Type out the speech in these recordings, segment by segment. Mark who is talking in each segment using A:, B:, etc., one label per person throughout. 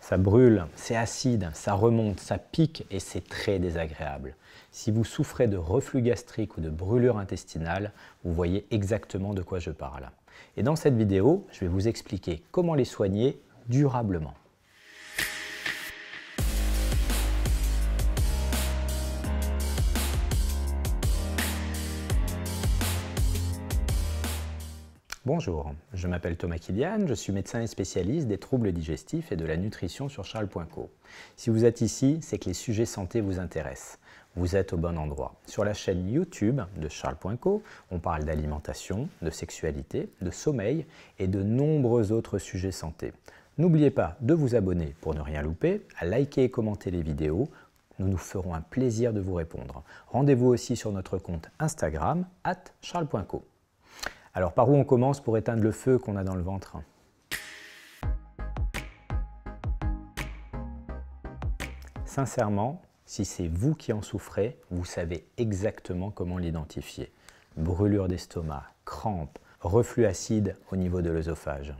A: Ça brûle, c'est acide, ça remonte, ça pique et c'est très désagréable. Si vous souffrez de reflux gastrique ou de brûlure intestinale, vous voyez exactement de quoi je parle. Et dans cette vidéo, je vais vous expliquer comment les soigner durablement. Bonjour, je m'appelle Thomas Kilian, je suis médecin et spécialiste des troubles digestifs et de la nutrition sur Charles.co. Si vous êtes ici, c'est que les sujets santé vous intéressent. Vous êtes au bon endroit. Sur la chaîne YouTube de Charles.co, on parle d'alimentation, de sexualité, de sommeil et de nombreux autres sujets santé. N'oubliez pas de vous abonner pour ne rien louper, à liker et commenter les vidéos. Nous nous ferons un plaisir de vous répondre. Rendez-vous aussi sur notre compte Instagram, @charles.co. Alors par où on commence pour éteindre le feu qu'on a dans le ventre? Sincèrement, si c'est vous qui en souffrez, vous savez exactement comment l'identifier. Brûlure d'estomac, crampes, reflux acide au niveau de l'œsophage.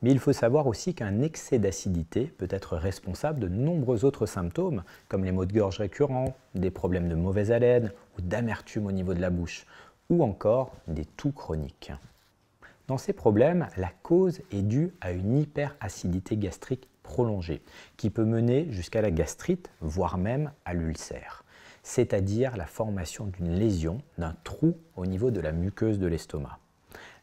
A: Mais il faut savoir aussi qu'un excès d'acidité peut être responsable de nombreux autres symptômes, comme les maux de gorge récurrents, des problèmes de mauvaise haleine ou d'amertume au niveau de la bouche, ou encore des toux chroniques. Dans ces problèmes, la cause est due à une hyperacidité gastrique prolongée, qui peut mener jusqu'à la gastrite, voire même à l'ulcère, c'est-à-dire la formation d'une lésion, d'un trou au niveau de la muqueuse de l'estomac.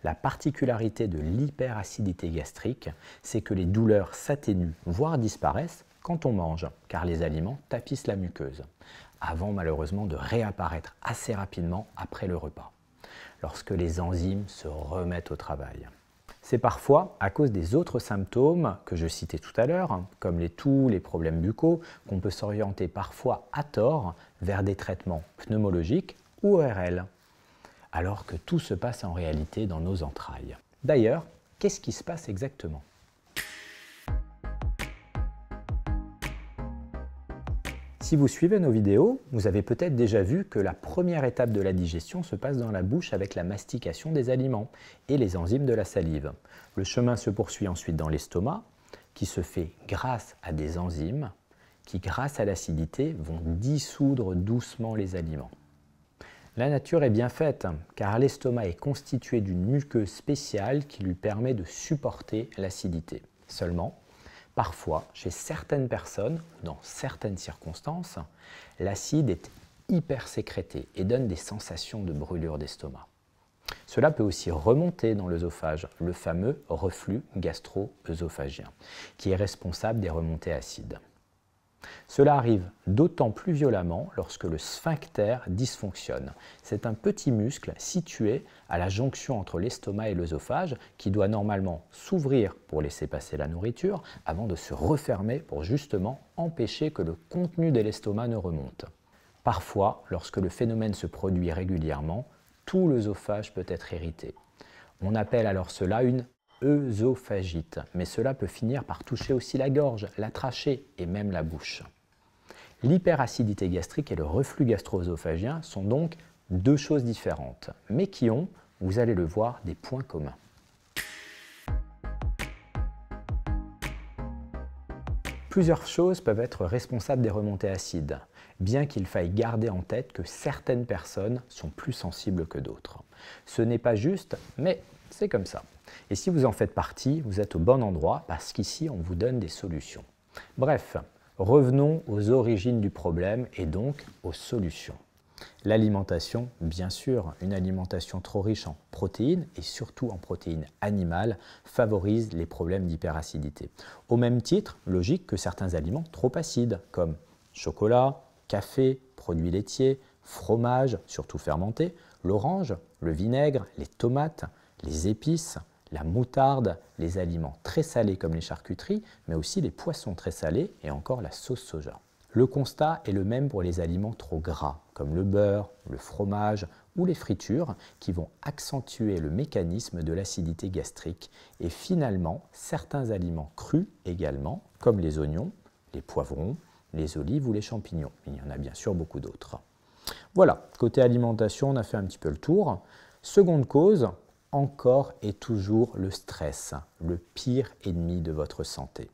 A: La particularité de l'hyperacidité gastrique, c'est que les douleurs s'atténuent, voire disparaissent quand on mange, car les aliments tapissent la muqueuse, avant malheureusement de réapparaître assez rapidement après le repas, lorsque les enzymes se remettent au travail. C'est parfois à cause des autres symptômes que je citais tout à l'heure, comme les toux, les problèmes buccaux, qu'on peut s'orienter parfois à tort vers des traitements pneumologiques ou ORL, alors que tout se passe en réalité dans nos entrailles. D'ailleurs, qu'est-ce qui se passe exactement ? Si vous suivez nos vidéos, vous avez peut-être déjà vu que la première étape de la digestion se passe dans la bouche avec la mastication des aliments et les enzymes de la salive. Le chemin se poursuit ensuite dans l'estomac, qui se fait grâce à des enzymes qui, grâce à l'acidité, vont dissoudre doucement les aliments. La nature est bien faite, car l'estomac est constitué d'une muqueuse spéciale qui lui permet de supporter l'acidité. Seulement, parfois, chez certaines personnes, ou dans certaines circonstances, l'acide est hyper sécrété et donne des sensations de brûlure d'estomac. Cela peut aussi remonter dans l'œsophage, le fameux reflux gastro-œsophagien, qui est responsable des remontées acides. Cela arrive d'autant plus violemment lorsque le sphincter dysfonctionne. C'est un petit muscle situé à la jonction entre l'estomac et l'œsophage qui doit normalement s'ouvrir pour laisser passer la nourriture avant de se refermer pour justement empêcher que le contenu de l'estomac ne remonte. Parfois, lorsque le phénomène se produit régulièrement, tout l'œsophage peut être irrité. On appelle alors cela une œsophagite, mais cela peut finir par toucher aussi la gorge, la trachée et même la bouche. L'hyperacidité gastrique et le reflux gastro-œsophagien sont donc deux choses différentes, mais qui ont, vous allez le voir, des points communs. Plusieurs choses peuvent être responsables des remontées acides, bien qu'il faille garder en tête que certaines personnes sont plus sensibles que d'autres. Ce n'est pas juste, mais c'est comme ça. Et si vous en faites partie, vous êtes au bon endroit parce qu'ici, on vous donne des solutions. Bref, revenons aux origines du problème et donc aux solutions. L'alimentation, bien sûr, une alimentation trop riche en protéines et surtout en protéines animales favorise les problèmes d'hyperacidité. Au même titre, logique que certains aliments trop acides comme chocolat, café, produits laitiers, fromage, surtout fermenté, l'orange, le vinaigre, les tomates, les épices, la moutarde, les aliments très salés comme les charcuteries, mais aussi les poissons très salés et encore la sauce soja. Le constat est le même pour les aliments trop gras, comme le beurre, le fromage ou les fritures, qui vont accentuer le mécanisme de l'acidité gastrique, et finalement certains aliments crus également, comme les oignons, les poivrons, les olives ou les champignons. Il y en a bien sûr beaucoup d'autres. Voilà, côté alimentation, on a fait un petit peu le tour. Seconde cause, encore et toujours le stress, le pire ennemi de votre santé.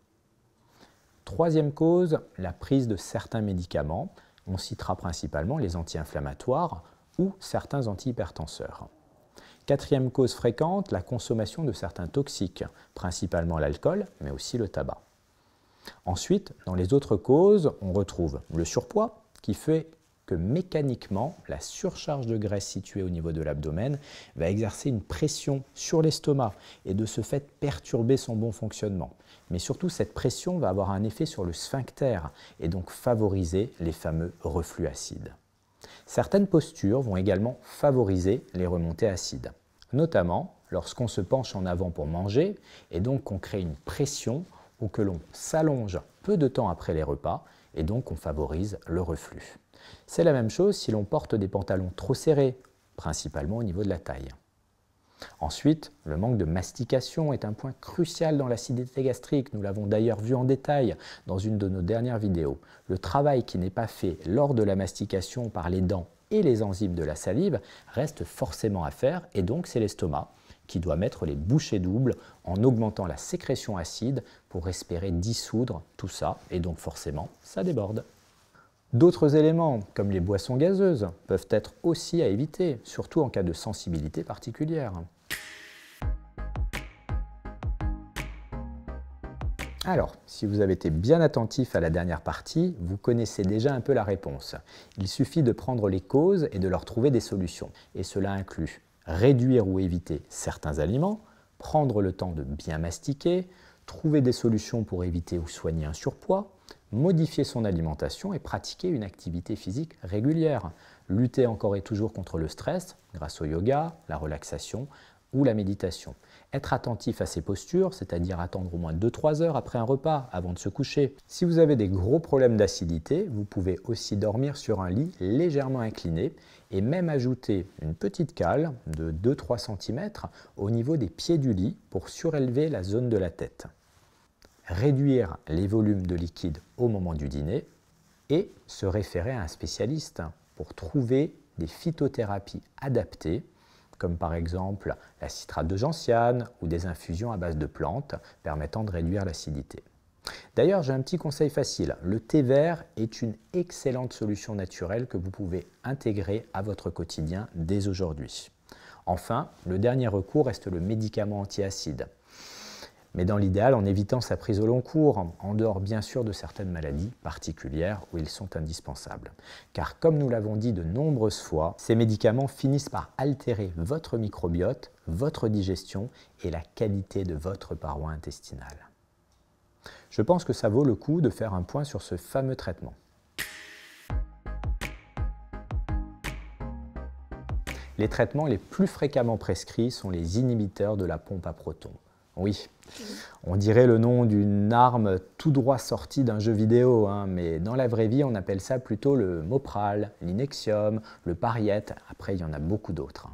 A: Troisième cause, la prise de certains médicaments. On citera principalement les anti-inflammatoires ou certains antihypertenseurs. Quatrième cause fréquente, la consommation de certains toxiques, principalement l'alcool, mais aussi le tabac. Ensuite, dans les autres causes, on retrouve le surpoids, qui fait que mécaniquement, la surcharge de graisse située au niveau de l'abdomen va exercer une pression sur l'estomac et de ce fait perturber son bon fonctionnement. Mais surtout, cette pression va avoir un effet sur le sphincter et donc favoriser les fameux reflux acides. Certaines postures vont également favoriser les remontées acides, notamment lorsqu'on se penche en avant pour manger et donc qu'on crée une pression ou que l'on s'allonge peu de temps après les repas et donc on favorise le reflux. C'est la même chose si l'on porte des pantalons trop serrés, principalement au niveau de la taille. Ensuite, le manque de mastication est un point crucial dans l'acidité gastrique. Nous l'avons d'ailleurs vu en détail dans une de nos dernières vidéos. Le travail qui n'est pas fait lors de la mastication par les dents et les enzymes de la salive reste forcément à faire et donc c'est l'estomac qui doit mettre les bouchées doubles en augmentant la sécrétion acide pour espérer dissoudre tout ça et donc forcément ça déborde. D'autres éléments, comme les boissons gazeuses, peuvent être aussi à éviter, surtout en cas de sensibilité particulière. Alors, si vous avez été bien attentif à la dernière partie, vous connaissez déjà un peu la réponse. Il suffit de prendre les causes et de leur trouver des solutions. Et cela inclut réduire ou éviter certains aliments, prendre le temps de bien mastiquer, trouver des solutions pour éviter ou soigner un surpoids, modifier son alimentation et pratiquer une activité physique régulière. Lutter encore et toujours contre le stress grâce au yoga, la relaxation ou la méditation. Être attentif à ses postures, c'est-à-dire attendre au moins 2-3 heures après un repas avant de se coucher. Si vous avez des gros problèmes d'acidité, vous pouvez aussi dormir sur un lit légèrement incliné et même ajouter une petite cale de 2-3 cm au niveau des pieds du lit pour surélever la zone de la tête. Réduire les volumes de liquide au moment du dîner et se référer à un spécialiste pour trouver des phytothérapies adaptées, comme par exemple la citrate de gentiane ou des infusions à base de plantes permettant de réduire l'acidité. D'ailleurs, j'ai un petit conseil facile. Le thé vert est une excellente solution naturelle que vous pouvez intégrer à votre quotidien dès aujourd'hui. Enfin, le dernier recours reste le médicament antiacide. Mais dans l'idéal en évitant sa prise au long cours, en dehors bien sûr de certaines maladies particulières où ils sont indispensables. Car comme nous l'avons dit de nombreuses fois, ces médicaments finissent par altérer votre microbiote, votre digestion et la qualité de votre paroi intestinale. Je pense que ça vaut le coup de faire un point sur ce fameux traitement. Les traitements les plus fréquemment prescrits sont les inhibiteurs de la pompe à protons. Oui, on dirait le nom d'une arme tout droit sortie d'un jeu vidéo, mais dans la vraie vie, on appelle ça plutôt le Mopral, l'Inexium, le Pariette, après il y en a beaucoup d'autres.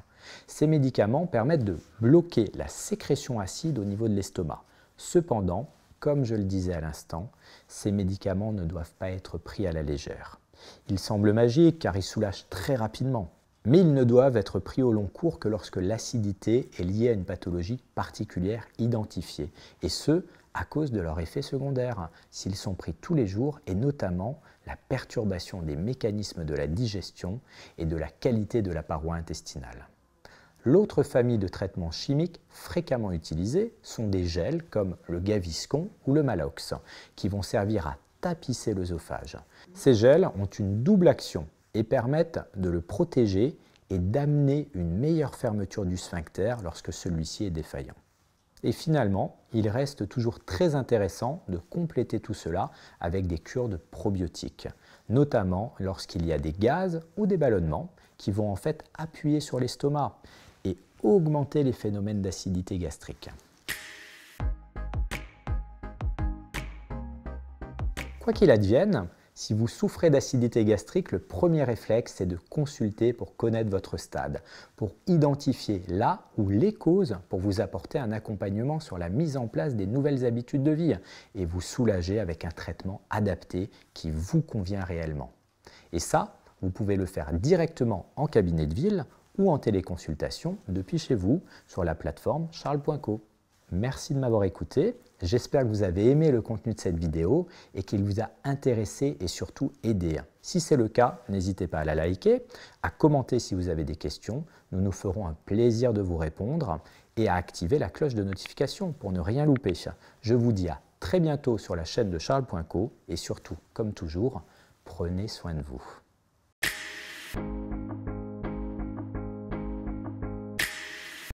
A: Ces médicaments permettent de bloquer la sécrétion acide au niveau de l'estomac. Cependant, comme je le disais à l'instant, ces médicaments ne doivent pas être pris à la légère. Ils semblent magiques car ils soulagent très rapidement. Mais ils ne doivent être pris au long cours que lorsque l'acidité est liée à une pathologie particulière identifiée, et ce, à cause de leurs effets secondaires, s'ils sont pris tous les jours, et notamment la perturbation des mécanismes de la digestion et de la qualité de la paroi intestinale. L'autre famille de traitements chimiques fréquemment utilisés sont des gels comme le Gaviscon ou le Malox, qui vont servir à tapisser l'œsophage. Ces gels ont une double action et permettent de le protéger et d'amener une meilleure fermeture du sphincter lorsque celui-ci est défaillant. Et finalement, il reste toujours très intéressant de compléter tout cela avec des cures de probiotiques, notamment lorsqu'il y a des gaz ou des ballonnements qui vont en fait appuyer sur l'estomac et augmenter les phénomènes d'acidité gastrique. Quoi qu'il advienne, si vous souffrez d'acidité gastrique, le premier réflexe est de consulter pour connaître votre stade, pour identifier là ou les causes pour vous apporter un accompagnement sur la mise en place des nouvelles habitudes de vie et vous soulager avec un traitement adapté qui vous convient réellement. Et ça, vous pouvez le faire directement en cabinet de ville ou en téléconsultation depuis chez vous sur la plateforme charles.co. Merci de m'avoir écouté. J'espère que vous avez aimé le contenu de cette vidéo et qu'il vous a intéressé et surtout aidé. Si c'est le cas, n'hésitez pas à la liker, à commenter si vous avez des questions. Nous nous ferons un plaisir de vous répondre et à activer la cloche de notification pour ne rien louper. Je vous dis à très bientôt sur la chaîne de Charles.co et surtout, comme toujours, prenez soin de vous.